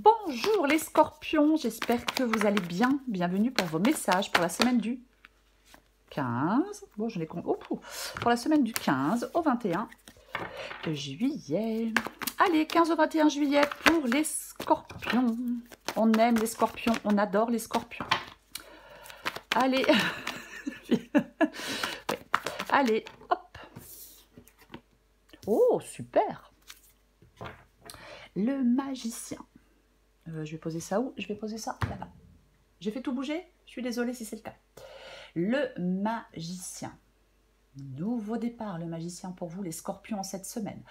Bonjour les scorpions, j'espère que vous allez bien. Bienvenue pour vos messages pour la semaine du 15. Bon, je les compte. Oh, pour la semaine du 15 au 21 juillet. Allez, 15 au 21 juillet pour les scorpions. On aime les scorpions, on adore les scorpions. Allez. Allez, hop. Oh, super. Le magicien. Je vais poser ça où? Je vais poser ça là-bas. J'ai fait tout bouger? Je suis désolée si c'est le cas. Le magicien. Nouveau départ, le magicien pour vous, les scorpions, en cette semaine.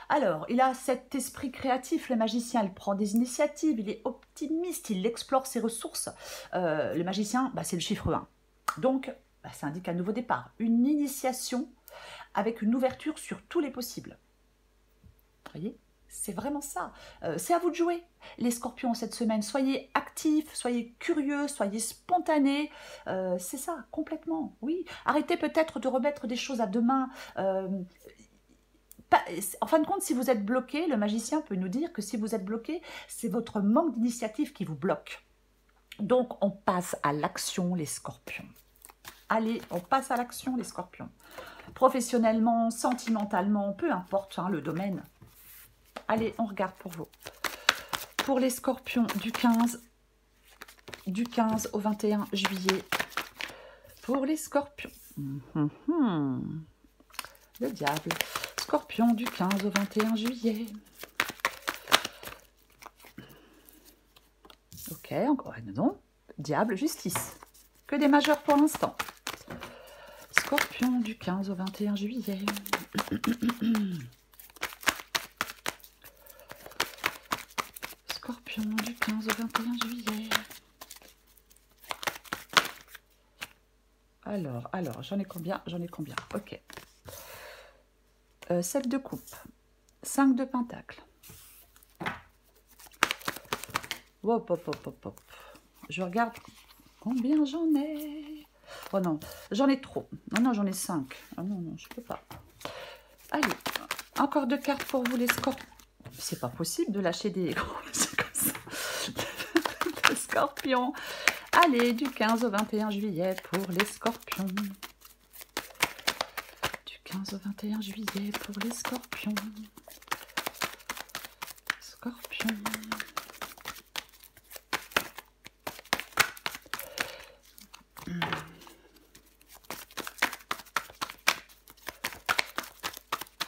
Alors, il a cet esprit créatif, le magicien. Il prend des initiatives, il est optimiste, il explore ses ressources. Le magicien, c'est le chiffre 1. Donc, ça indique un nouveau départ. Une initiation avec une ouverture sur tous les possibles. Vous voyez ? C'est vraiment ça. C'est à vous de jouer, les scorpions, cette semaine. Soyez actifs, soyez curieux, soyez spontanés. C'est ça, complètement, oui. Arrêtez peut-être de remettre des choses à demain. En fin de compte, si vous êtes bloqué, le magicien peut nous dire que si vous êtes bloqué, c'est votre manque d'initiative qui vous bloque. Donc, on passe à l'action, les scorpions. Allez, on passe à l'action, les scorpions. Professionnellement, sentimentalement, peu importe le domaine. Allez, on regarde pour vous. Pour les scorpions du 15 au 21 juillet. Pour les scorpions. Le diable. Scorpion du 15 au 21 juillet. Ok, encore non. Diable, justice. Que des majeurs pour l'instant. Scorpion du 15 au 21 juillet. Scorpion du 15 au 21 juillet. Alors, j'en ai combien? Ok. 7 de coupe. 5 de pentacle. Hop, hop, hop, hop, hop. Je regarde combien j'en ai. Oh non, j'en ai trop. Non, j'en ai 5. Ah non, je peux pas. Allez, encore 2 cartes pour vous les scorpions. C'est pas possible de lâcher des les scorpions. Allez, du 15 au 21 juillet pour les scorpions. Du 15 au 21 juillet pour les scorpions. Scorpions.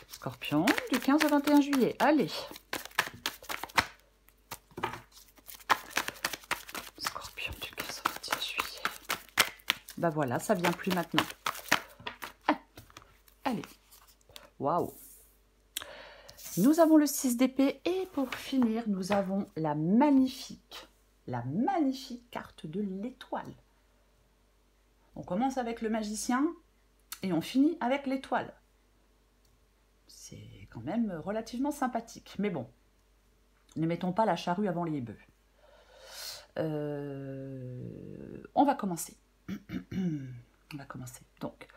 Scorpion, du 15 au 21 juillet. Allez. Scorpion, du 15 au 21 juillet. Ben voilà, ça vient plus maintenant. Allez. Waouh. Nous avons le 6 d'épée. Et pour finir, nous avons la magnifique carte de l'étoile. On commence avec le magicien et on finit avec l'étoile. C'est quand même relativement sympathique. Mais bon, ne mettons pas la charrue avant les bœufs. On va commencer. On va commencer. Donc,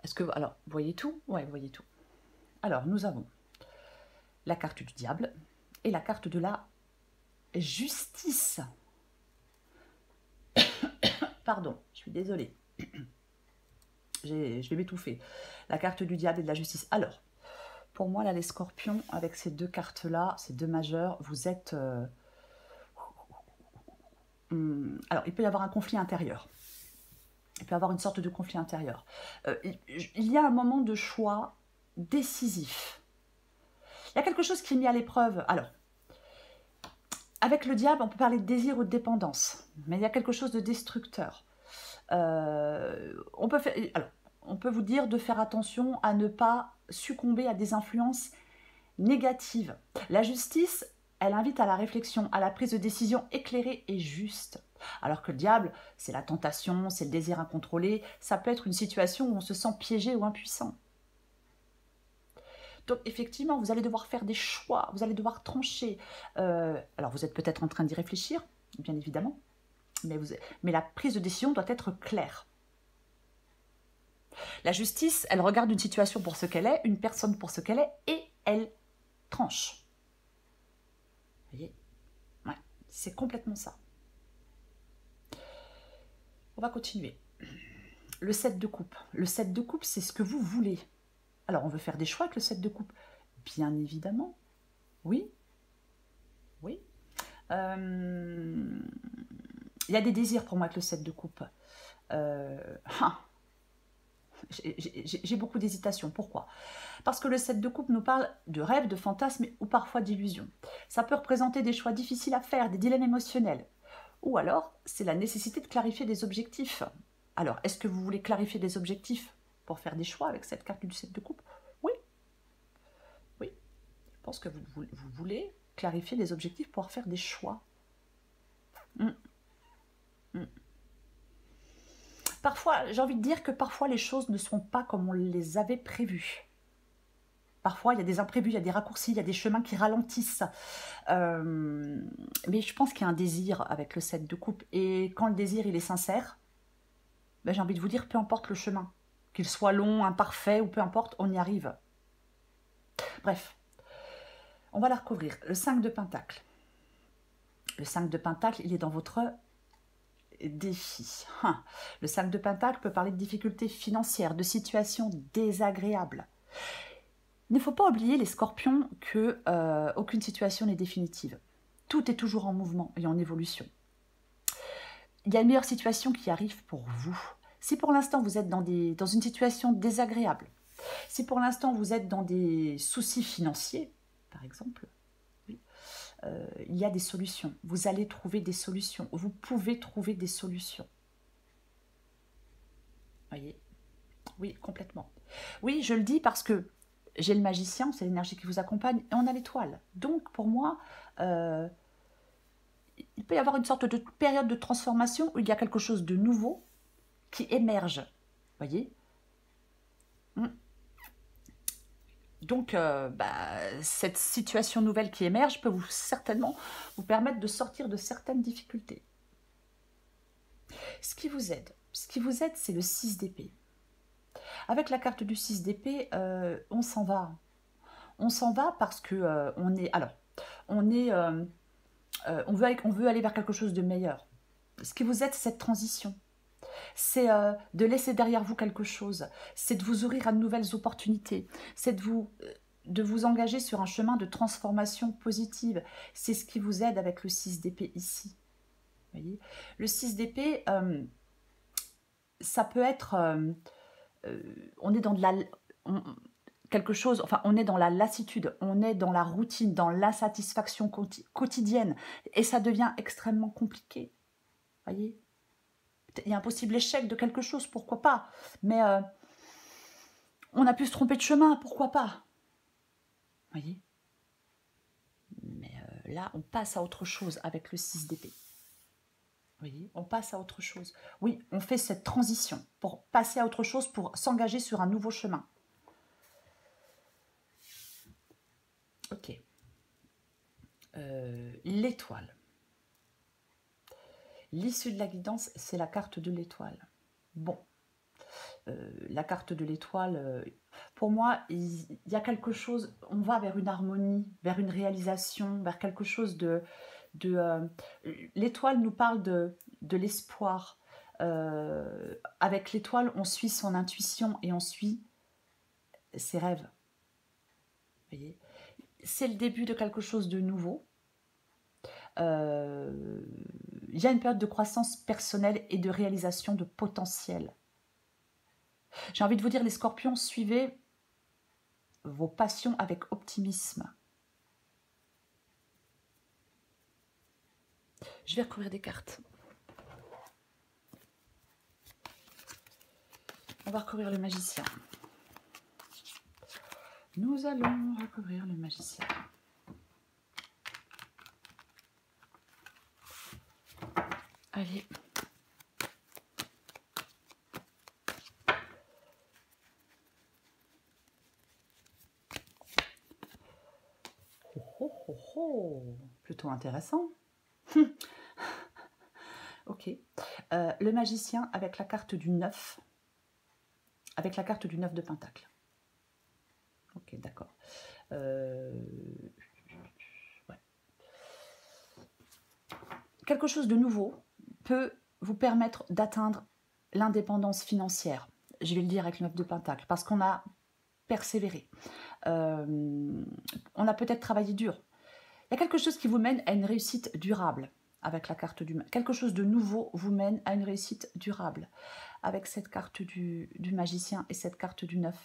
est-ce que... Alors, vous voyez tout? Ouais, vous voyez tout. Alors, nous avons la carte du diable et la carte de la justice. Pardon, je suis désolée. Je vais m'étouffer. La carte du diable et de la justice. Alors, pour moi, là, les scorpions, avec ces deux cartes-là, ces deux majeurs, vous êtes... Alors, il peut y avoir un conflit intérieur. Il peut y avoir une sorte de conflit intérieur. Il y a un moment de choix décisif. Il y a quelque chose qui est mis à l'épreuve. Alors, avec le diable, on peut parler de désir ou de dépendance. Mais il y a quelque chose de destructeur. On peut vous dire de faire attention à ne pas succomber à des influences négatives. La justice, elle invite à la réflexion, à la prise de décision éclairée et juste. Alors que le diable, c'est la tentation, c'est le désir incontrôlé. Ça peut être une situation où on se sent piégé ou impuissant. Donc effectivement, vous allez devoir faire des choix, vous allez devoir trancher. Alors vous êtes peut-être en train d'y réfléchir, bien évidemment. Mais la prise de décision doit être claire. La justice, elle regarde une situation pour ce qu'elle est, une personne pour ce qu'elle est, et elle tranche. Vous voyez? Ouais, C'est complètement ça. On va continuer. Le 7 de coupe. Le 7 de coupe, c'est ce que vous voulez. Alors, on veut faire des choix avec le 7 de coupe. Bien évidemment. Oui. Oui. Il y a des désirs pour moi avec le 7 de coupe. J'ai beaucoup d'hésitation. Pourquoi? Parce que le 7 de coupe nous parle de rêves, de fantasmes ou parfois d'illusions. Ça peut représenter des choix difficiles à faire, des dilemmes émotionnels. Ou alors, c'est la nécessité de clarifier des objectifs. Alors, est-ce que vous voulez clarifier des objectifs pour faire des choix avec cette carte du 7 de coupe? Oui. Oui. Je pense que vous voulez clarifier des objectifs pour faire des choix. Parfois, j'ai envie de dire que parfois les choses ne sont pas comme on les avait prévues. Parfois, il y a des imprévus, il y a des raccourcis, il y a des chemins qui ralentissent. Mais je pense qu'il y a un désir avec le 7 de coupe. Et quand le désir, il est sincère, ben, j'ai envie de vous dire, peu importe le chemin. Qu'il soit long, imparfait ou peu importe, on y arrive. Bref, on va la recouvrir. Le 5 de Pentacle. Le 5 de Pentacle, il est dans votre défi. Le 5 de Pentacle peut parler de difficultés financières, de situations désagréables. Il ne faut pas oublier, les scorpions, que aucune situation n'est définitive. Tout est toujours en mouvement et en évolution. Il y a une meilleure situation qui arrive pour vous. Si pour l'instant vous êtes dans une situation désagréable, si pour l'instant vous êtes dans des soucis financiers, par exemple, oui, il y a des solutions. Vous allez trouver des solutions. Vous pouvez trouver des solutions. Voyez? Oui, complètement. Oui, je le dis parce que j'ai le magicien, c'est l'énergie qui vous accompagne, et on a l'étoile. Donc, pour moi, il peut y avoir une sorte de période de transformation où il y a quelque chose de nouveau qui émerge. Voyez? Donc, cette situation nouvelle qui émerge peut certainement vous permettre de sortir de certaines difficultés. Ce qui vous aide, c'est le 6 d'épée. Avec la carte du 6 d'épée, on s'en va. On s'en va parce que on veut aller vers quelque chose de meilleur. Ce qui vous aide, c'est cette transition. C'est de laisser derrière vous quelque chose. C'est de vous ouvrir à de nouvelles opportunités. C'est de vous engager sur un chemin de transformation positive. C'est ce qui vous aide avec le 6 d'épée ici. Vous voyez, le 6 d'épée, ça peut être... on est dans de la... quelque chose, enfin, on est dans la lassitude, on est dans la routine, dans l'insatisfaction quotidienne, et ça devient extrêmement compliqué. Voyez, il y a un possible échec de quelque chose, pourquoi pas, mais on a pu se tromper de chemin, pourquoi pas. Voyez, mais là, on passe à autre chose avec le 6 d'épée. Voyez, on passe à autre chose. Oui, on fait cette transition pour passer à autre chose, pour s'engager sur un nouveau chemin. Ok. L'étoile. L'issue de la guidance, c'est la carte de l'étoile. Bon, la carte de l'étoile, pour moi, il y a quelque chose, on va vers une harmonie, vers une réalisation, vers quelque chose de l'étoile nous parle de l'espoir. Avec l'étoile, on suit son intuition et on suit ses rêves. Vous voyez, c'est le début de quelque chose de nouveau. Il y a une période de croissance personnelle et de réalisation de potentiel. J'ai envie de vous dire, les scorpions, suivez vos passions avec optimisme. Je vais recouvrir des cartes. On va recouvrir le magicien. Nous allons recouvrir le magicien. Allez. Plutôt intéressant. Ok. Le magicien avec la carte du 9. Avec la carte du 9 de Pentacle. Ok, d'accord. Ouais. quelque chose de nouveau peut vous permettre d'atteindre l'indépendance financière. Je vais le dire avec le 9 de Pentacle, parce qu'on a persévéré. On a peut-être travaillé dur. Il y a quelque chose qui vous mène à une réussite durable avec la carte du... Quelque chose de nouveau vous mène à une réussite durable avec cette carte du magicien et cette carte du 9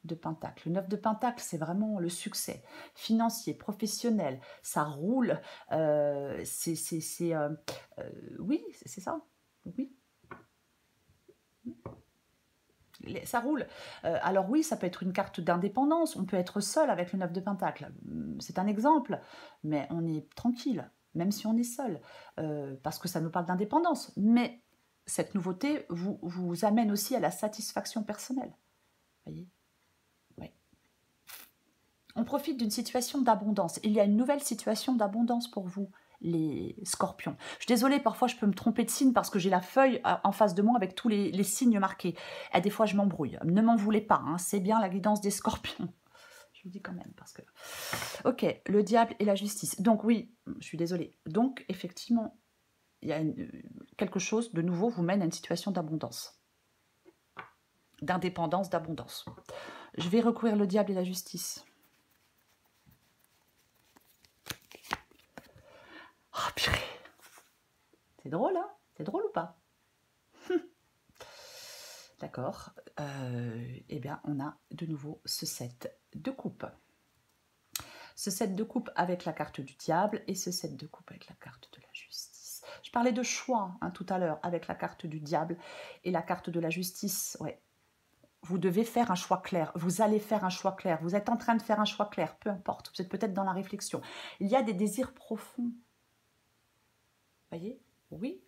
de Pentacle. Le 9 de Pentacle, c'est vraiment le succès financier, professionnel. Ça roule. Oui, c'est ça. Oui. Ça roule. Alors oui, ça peut être une carte d'indépendance. On peut être seul avec le 9 de Pentacle. C'est un exemple. Mais on est tranquille, même si on est seul. Parce que ça nous parle d'indépendance. Mais cette nouveauté vous amène aussi à la satisfaction personnelle. Voyez ? Oui. On profite d'une situation d'abondance. Il y a une nouvelle situation d'abondance pour vous, les scorpions. Je suis désolée, parfois je peux me tromper de signe parce que j'ai la feuille en face de moi avec tous les signes marqués. Et des fois je m'embrouille. Ne m'en voulez pas, hein, c'est bien la guidance des scorpions. Je vous dis quand même parce que... Ok, le diable et la justice. Donc oui, je suis désolée. Donc effectivement, il y a quelque chose de nouveau vous mène à une situation d'abondance. D'indépendance, d'abondance. Je vais recouvrir le diable et la justice. Oh purée. C'est drôle, hein? C'est drôle ou pas? D'accord. Eh bien, on a de nouveau ce 7 de coupe. Ce 7 de coupe avec la carte du diable et ce 7 de coupe avec la carte de la justice. Je parlais de choix hein, tout à l'heure avec la carte du diable et la carte de la justice. Ouais. Vous devez faire un choix clair. Vous allez faire un choix clair. Vous êtes en train de faire un choix clair. Peu importe. Vous êtes peut-être dans la réflexion. Il y a des désirs profonds. Voyez? Oui.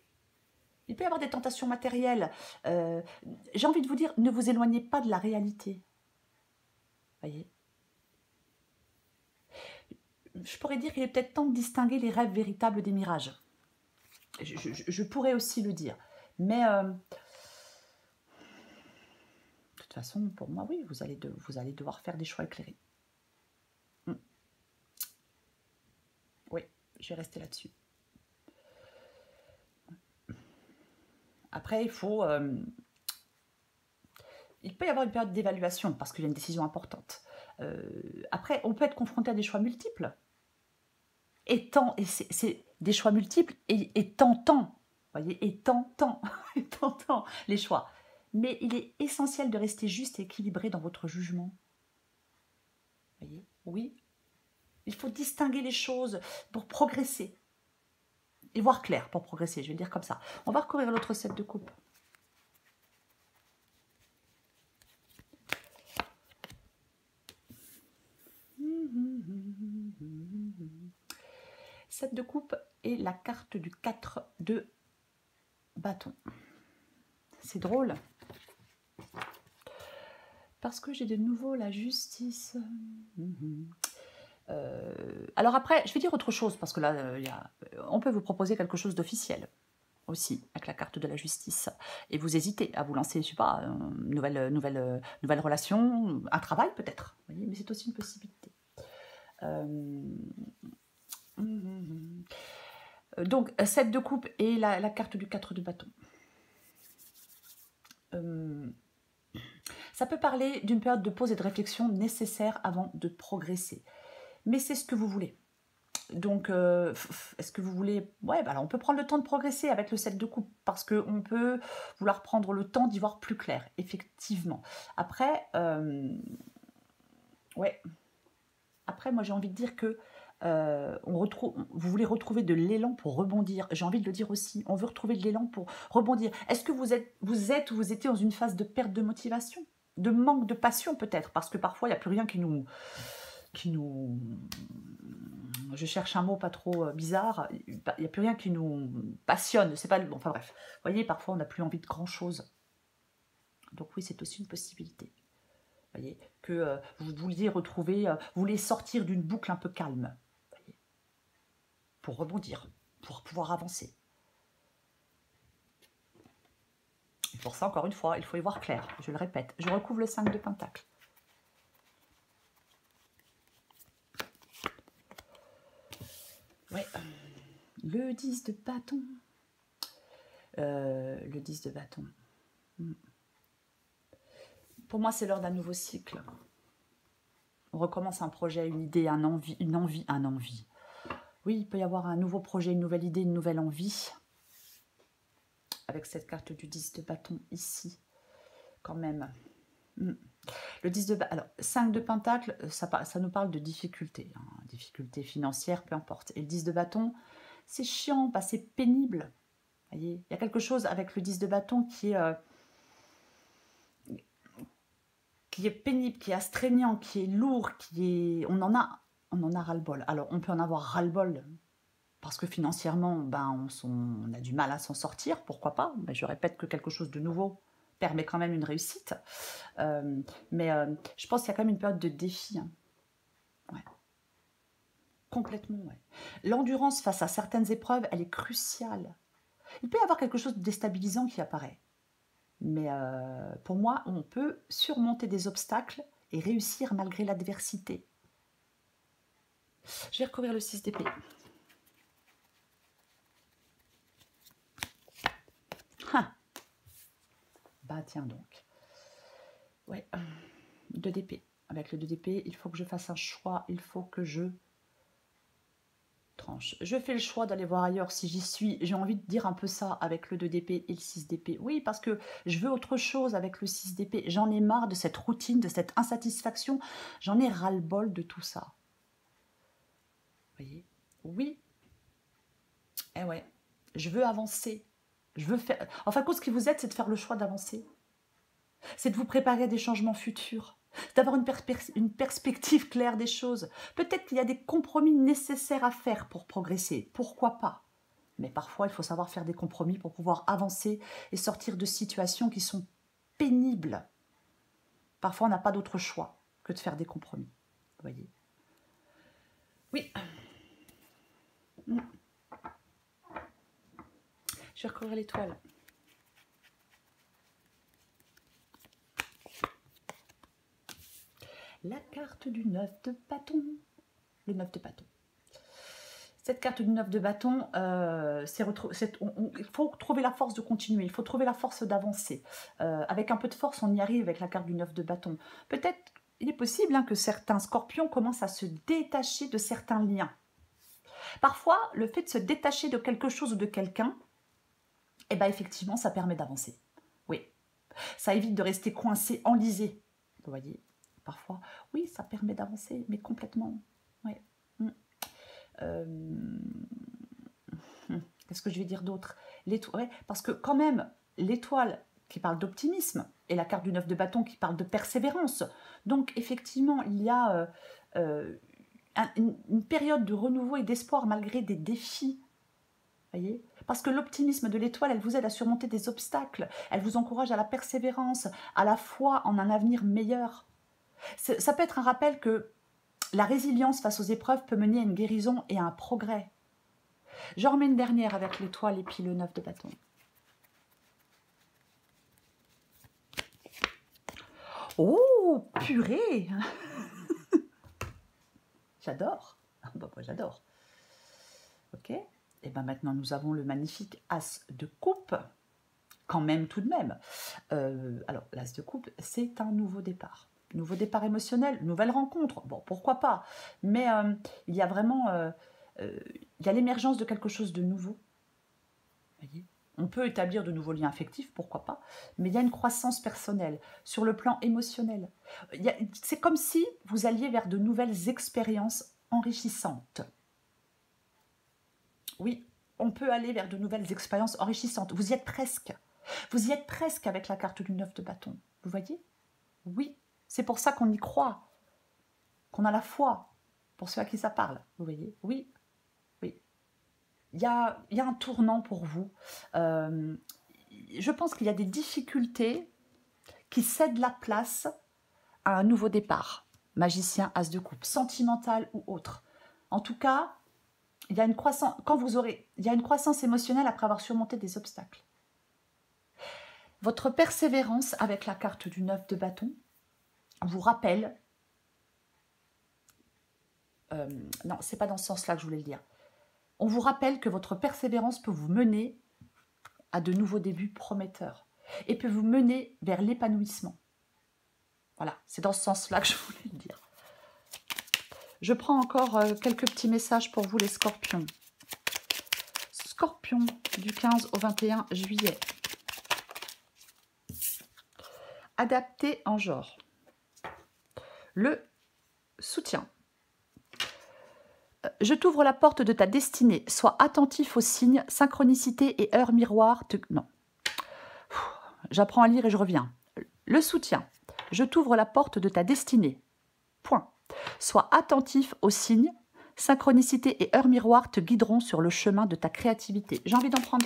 Il peut y avoir des tentations matérielles. J'ai envie de vous dire, ne vous éloignez pas de la réalité. Voyez? Je pourrais dire qu'il est peut-être temps de distinguer les rêves véritables des mirages. Je pourrais aussi le dire. Mais de toute façon, pour moi, oui, vous allez devoir faire des choix éclairés. Oui, je vais rester là-dessus. Après, il peut y avoir une période d'évaluation parce qu'il y a une décision importante. Après, on peut être confronté à des choix multiples. Et c'est des choix multiples et tentant. Voyez, et tentant les choix. Mais il est essentiel de rester juste et équilibré dans votre jugement. Voyez, oui. Il faut distinguer les choses pour progresser. Et voir clair pour progresser, je vais le dire comme ça. On va recouvrir l'autre 7 de coupe. Sept de coupe et la carte du 4 de bâton. C'est drôle. Parce que j'ai de nouveau la justice. Alors après, je vais dire autre chose, parce que là, on peut vous proposer quelque chose d'officiel aussi, avec la carte de la justice. Et vous hésitez à vous lancer, je sais pas, une nouvelle relation, un travail peut-être. Mais c'est aussi une possibilité. Donc, 7 de coupe et la carte du 4 de bâton. Ça peut parler d'une période de pause et de réflexion nécessaire avant de progresser. Mais c'est ce que vous voulez. Donc, est-ce que vous voulez... Ouais, bah alors on peut prendre le temps de progresser avec le 7 de coupe, parce qu'on peut vouloir prendre le temps d'y voir plus clair, effectivement. Après, ouais. Après, moi j'ai envie de dire que vous voulez retrouver de l'élan pour rebondir. J'ai envie de le dire aussi. On veut retrouver de l'élan pour rebondir. Est-ce que vous étiez dans une phase de perte de motivation, de manque de passion peut-être, parce que parfois il n'y a plus rien qui nous... Je cherche un mot pas trop bizarre. Il n'y a plus rien qui nous passionne. C'est pas le bon. Enfin bref. Vous voyez, parfois on n'a plus envie de grand chose. Donc oui, c'est aussi une possibilité. Vous voyez, que vous vouliez retrouver, vous voulez sortir d'une boucle un peu calme. Voyez, pour rebondir, pour pouvoir avancer. Et pour ça, encore une fois, il faut y voir clair. Je le répète. Je recouvre le 5 de Pentacle. Ouais. Le 10 de bâton. Le 10 de bâton. Pour moi, c'est l'heure d'un nouveau cycle. On recommence un projet, une idée, un envie. Oui, il peut y avoir un nouveau projet, une nouvelle idée, une nouvelle envie. Avec cette carte du 10 de bâton ici, quand même. Le 10 de bâton, alors 5 de pentacle, ça nous parle de difficultés, hein, difficultés financières, peu importe. Et le 10 de bâton, c'est chiant, c'est pénible. Vous voyez, il y a quelque chose avec le 10 de bâton qui est pénible, qui est astreignant, qui est lourd, on en a ras-le-bol. Alors, on peut en avoir ras-le-bol parce que financièrement, on a du mal à s'en sortir, pourquoi pas. Mais je répète que quelque chose de nouveau permet quand même une réussite. Je pense qu'il y a quand même une période de défi. Hein. Ouais. Complètement, ouais. L'endurance face à certaines épreuves, elle est cruciale. Il peut y avoir quelque chose de déstabilisant qui apparaît. Mais pour moi, on peut surmonter des obstacles et réussir malgré l'adversité. Je vais recouvrir le 6 d'épée. Ah. Bah tiens donc. Ouais, 2 d'épée. Avec le 2 d'épée, il faut que je fasse un choix. Il faut que je tranche. Je fais le choix d'aller voir ailleurs si j'y suis. J'ai envie de dire un peu ça avec le 2 d'épée et le 6 d'épée. Oui, parce que je veux autre chose avec le 6 d'épée. J'en ai marre de cette routine, de cette insatisfaction. J'en ai ras-le-bol de tout ça. Vous voyez? Oui. Eh ouais. Je veux avancer. Je veux faire... Enfin, ce qui vous aide, c'est de faire le choix d'avancer. C'est de vous préparer à des changements futurs. D'avoir une perspective claire des choses. Peut-être qu'il y a des compromis nécessaires à faire pour progresser. Pourquoi pas? Mais parfois, il faut savoir faire des compromis pour pouvoir avancer et sortir de situations qui sont pénibles. Parfois, on n'a pas d'autre choix que de faire des compromis. Vous voyez? Oui. Je vais recouvrir l'étoile. La carte du 9 de bâton. Le 9 de bâton. Cette carte du 9 de bâton, il faut trouver la force de continuer, il faut trouver la force d'avancer. Avec un peu de force, on y arrive avec la carte du 9 de bâton. Peut-être, il est possible que certains scorpions commencent à se détacher de certains liens. Parfois, le fait de se détacher de quelque chose ou de quelqu'un, effectivement, ça permet d'avancer. Oui, ça évite de rester coincé, enlisé. Vous voyez, parfois, oui, ça permet d'avancer, mais complètement. Oui. Qu'est-ce que je vais dire d'autre? Ouais, parce que quand même, l'étoile qui parle d'optimisme et la carte du 9 de bâton qui parle de persévérance. Donc, effectivement, il y a une période de renouveau et d'espoir malgré des défis. Voyez, parce que l'optimisme de l'étoile, elle vous aide à surmonter des obstacles. Elle vous encourage à la persévérance, à la foi en un avenir meilleur. Ça peut être un rappel que la résilience face aux épreuves peut mener à une guérison et à un progrès. J'en remets une dernière avec l'étoile et puis le 9 de bâton. Oh, purée. J'adore. Moi, j'adore. Ok. Et bien maintenant, nous avons le magnifique As de coupe. Quand même, tout de même. Alors, l'As de coupe, c'est un nouveau départ. Nouveau départ émotionnel, nouvelle rencontre. Bon, pourquoi pas. Mais il y a vraiment... il y a l'émergence de quelque chose de nouveau. Voyez, on peut établir de nouveaux liens affectifs, pourquoi pas, mais il y a une croissance personnelle sur le plan émotionnel. C'est comme si vous alliez vers de nouvelles expériences enrichissantes. Oui, on peut aller vers de nouvelles expériences enrichissantes. Vous y êtes presque. Vous y êtes presque avec la carte du 9 de bâton. Vous voyez? Oui, c'est pour ça qu'on y croit, qu'on a la foi, pour ceux à qui ça parle. Vous voyez? Oui. Il y a un tournant pour vous. Je pense qu'il y a des difficultés qui cèdent la place à un nouveau départ. Magicien, as de coupe, sentimental ou autre. En tout cas, il y a une croissance, il y a une croissance émotionnelle après avoir surmonté des obstacles. Votre persévérance avec la carte du 9 de bâton vous rappelle... non, c'est pas dans ce sens-là que je voulais le dire. On vous rappelle que votre persévérance peut vous mener à de nouveaux débuts prometteurs et peut vous mener vers l'épanouissement. Voilà, c'est dans ce sens-là que je voulais le dire. Je prends encore quelques petits messages pour vous les scorpions. Scorpion du 15 au 21 juillet. Adapté en genre. Le soutien. Je t'ouvre la porte de ta destinée. Sois attentif aux signes, synchronicité et heure miroir. Non. J'apprends à lire et je reviens. Le soutien. Je t'ouvre la porte de ta destinée. Point. Sois attentif aux signes, synchronicité et heure miroir te guideront sur le chemin de ta créativité. J'ai envie d'en prendre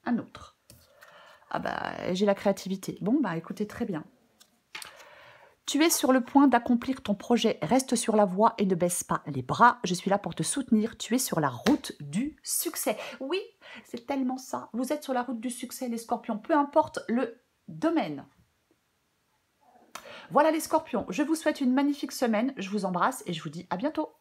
un autre. Ah bah, j'ai la créativité. Bon, bah écoutez, très bien. Tu es sur le point d'accomplir ton projet. Reste sur la voie et ne baisse pas les bras. Je suis là pour te soutenir. Tu es sur la route du succès. Oui, c'est tellement ça. Vous êtes sur la route du succès, les scorpions. Peu importe le domaine. Voilà les scorpions. Je vous souhaite une magnifique semaine. Je vous embrasse et je vous dis à bientôt.